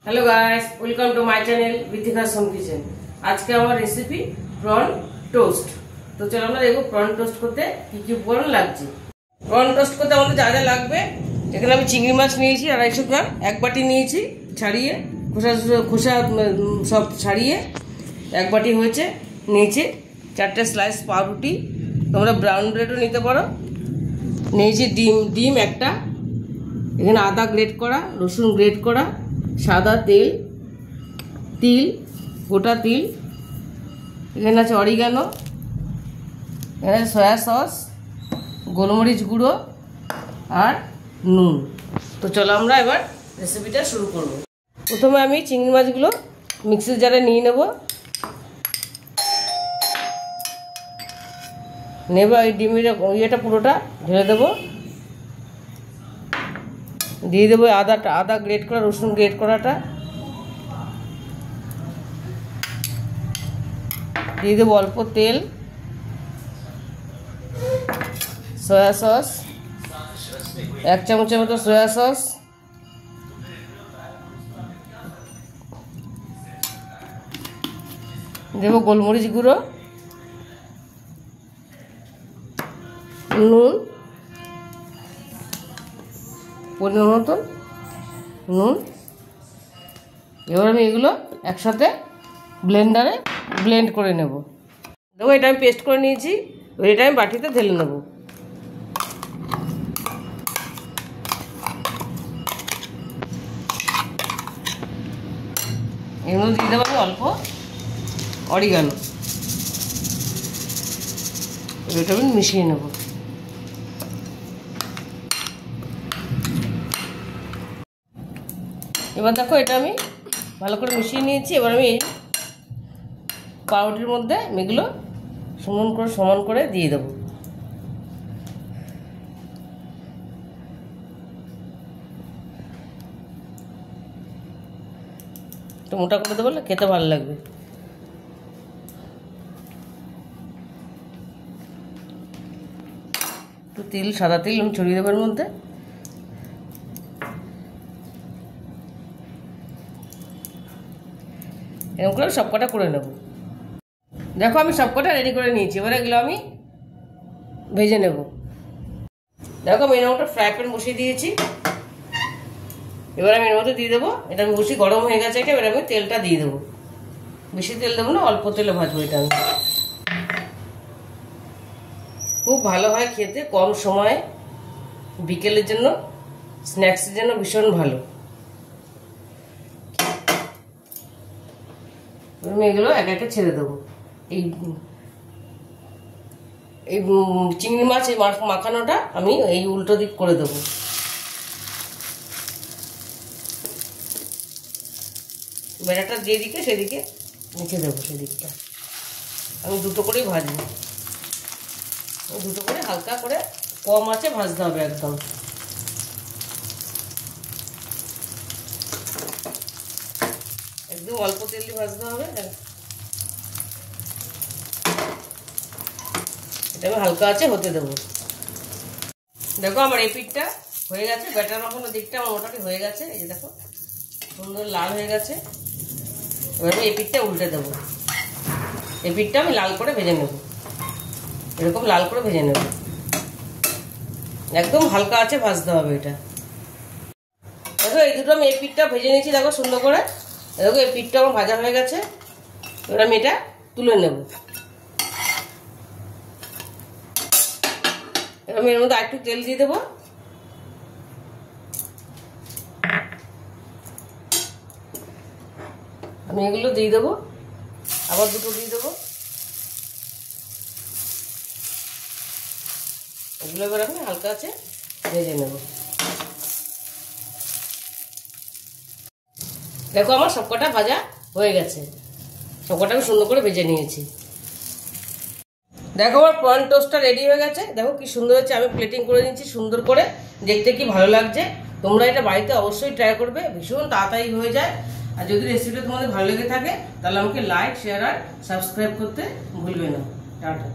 Hello guys, welcome to my channel Vithika's home kitchen. आज के हमारा रेसिपी प्रॉन टोस्ट। तो चलो আমরা দেখব প্রন টোস্ট করতে কি কি উপকরণ লাগছে। প্রন টোস্ট করতে আমাদের যা যা লাগবে, এখানে আমি চিংড়ি মাছ নিয়েছি 250 গ্রাম, এক বাটি নিয়েছি ছাড়িয়ে খোসা সব ছাড়িয়ে এক বাটি হয়েছে। নিয়েছি 4টে স্লাইস পাউরুটি, তোমরা ব্রাউন ব্রেডও নিতে পারো। নিয়েছি ডিম একটা, এখানে আদা গ্রেট করা, রসুন গ্রেট করা, সাদা তেল, তিল, গোটা তিল, এখানে আছে অরিগানো, এখানে আছে সয়া সস, গোলমরিচ গুঁড়ো আর নুন। তো চলো আমরা এবার রেসিপিটা শুরু করব। প্রথমে আমি চিংড়ি মাছগুলো মিক্সির জারে নিয়ে নেব। এই ডিমের ইয়েটা পুরোটা ঢেলে দেবো। দিয়ে দেবো আদা গ্রেট করা, রসুন গ্রেট করাটা দিয়ে দেবো। অল্প তেল, সয়া সস 1 চামচের মতো সয়া সস, দেবো গোলমরিচ গুঁড়ো, নুন পরিমাণ মতন নুন। এবার আমি এগুলো একসাথে ব্লেন্ডারে ব্লেন্ড করে নেব। দেখো এটা আমি পেস্ট করে নিয়েছি, এটা আমি বাটিতে ঢেলে নেব। এর মধ্যে দিয়ে দেবো আমি অল্প অরিগানো, এটা আমি মিশিয়ে নেব। এবার দেখো এটা আমি ভালো করে মিশিয়ে নিয়েছি। এবার আমি এই পাউরুটির মধ্যে এগুলো সমান করে দিয়ে দেবো। একটু মোটা করে দেবো, খেতে ভালো লাগবে। একটু তিল, সাদা তিল আমি ছড়িয়ে দেবো এর মধ্যে। এরকম করে সবকটা করে নেব। দেখো আমি সবকটা রেডি করে নিয়েছি। এবার এগুলো আমি ভেজে নেব। দেখো আমি এর মধ্যে ফ্রাই প্যান বসিয়ে দিয়েছি। এবার আমি এর মধ্যে দিয়ে দেবো। এটা আমি বসি, গরম হয়ে গেছে এটা। এবার আমি তেলটা দিয়ে দেবো। বেশি তেল দেবো না, অল্প তেলে ভাজবো এটা আমি। খুব ভালো হয় খেতে, কম সময়ে, বিকেলের জন্য, স্ন্যাক্সের জন্য ভীষণ ভালো। আমি এগুলো এক একে ছেড়ে দেবো। এই চিংড়ি মাছ এই মাখানোটা আমি এই উল্টো দিক করে দেবো। বেড়াটা যেদিকে সেদিকে নিচে দেবো, সেদিকটা আমি দুটো করেই ভাজবো। দুটো করে হালকা করে কম আঁচে ভাজতে হবে একদম। একদম অল্প তেল দিয়ে ভাজতে হবে। এটা আমি হালকা আছে হতে দেবো। দেখো আমার এই পিঠটা হয়ে গেছে, ব্যাটার মাখানোর দিকটা আমার মোটামুটি হয়ে গেছে। এই যে দেখো সুন্দর লাল হয়ে গেছে। এবার আমি এই পিঠটা উল্টে দেবো। এই পিঠটা আমি লাল করে ভেজে নেব, এরকম লাল করে ভেজে নেব। একদম হালকা আছে ভাজতে হবে এটা। দেখো এই দুটো আমি এই পিঠটা ভেজে নিয়েছি, দেখো সুন্দর করে। দেখো এই পিঠটা আমার ভাজা হয়ে গেছে। এবার আমি এটা তুলে নেব। এবার আমি এর মধ্যে আরেকটু তেল দিয়ে দেবো। আমি এগুলো দিয়ে দেবো, আবার দুটো দিয়ে দেবো। এগুলো এবার আমি হালকা আছে ভেজে নেব। দেখো আমার সবকটা ভাজা হয়ে গেছে, সবকটা আমি সুন্দর করে ভেজে নিয়েছি। দেখো আমার প্রন টোস্টটা রেডি হয়ে গেছে। দেখো কি সুন্দর হচ্ছে, আমি প্লেটিং করে নিচ্ছি সুন্দর করে, দেখতে কি ভালো লাগছে। তোমরা এটা বাড়িতে অবশ্যই ট্রাই করবে, ভীষণ তাড়াতাড়ি হয়ে যায়। আর যদি রেসিপিটা তোমাদের ভালো লেগে থাকে তাহলে আমাকে লাইক, শেয়ার আর সাবস্ক্রাইব করতে ভুলবে না। টাটা।